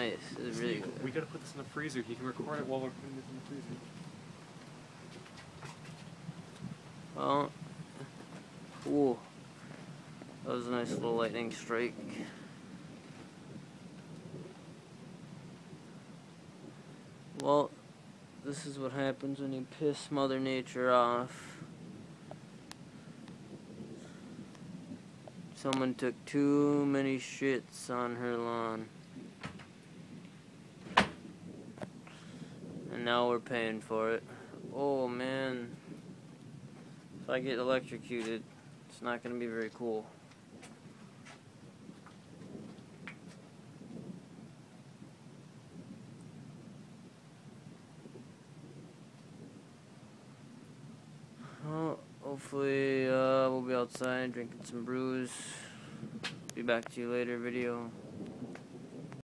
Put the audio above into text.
nice. It's really good. We gotta put this in the freezer. He can record it while we're putting this in the freezer. Well, cool. That was a nice little lightning strike. Well, this is what happens when you piss Mother Nature off. Someone took too many shits on her lawn. And now we're paying for it. Oh man. If I get electrocuted, it's not going to be very cool. Well, hopefully we'll be outside drinking some brews. Be back to you later video.